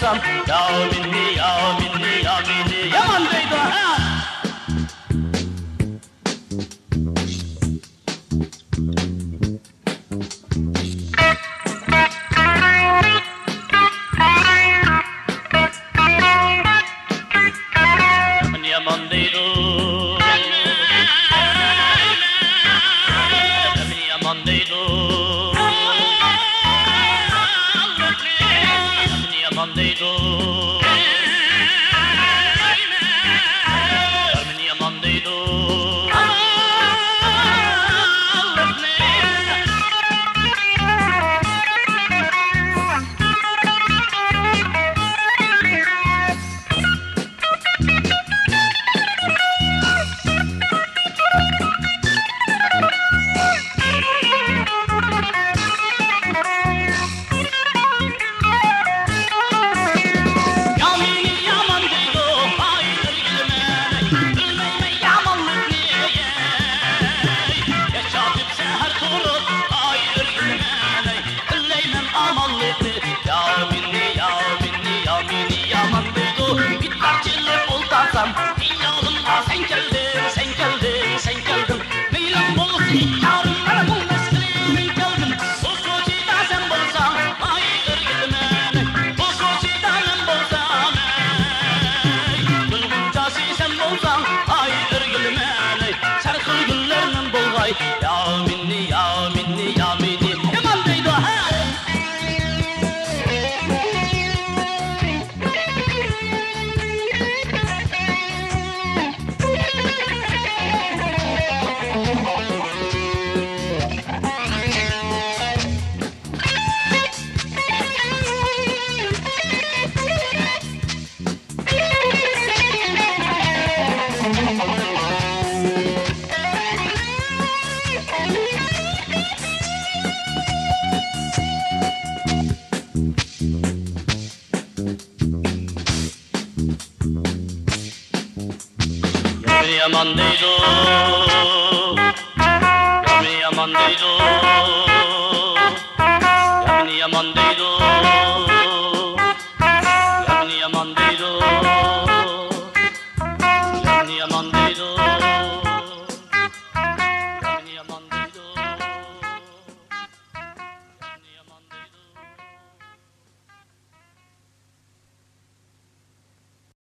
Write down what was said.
болсам, яуминни, яман дейді, Yaman deydu, yaman deydu, yaman deydu, yaman deydu. Sen geldin, meylan bolsun, yarınlara bu mesleğimi geldin. Bu sözüde sen bolsan, hayır gülmene. Bu sözüde ben bolsam, gülgüncası sen bolsan, hayır gülmene. Sarkıl güllerinin bolgay, yaminni, yaman deydi ha. Yaman deydu, yaman deydu, yaman deydu, yaman deydu.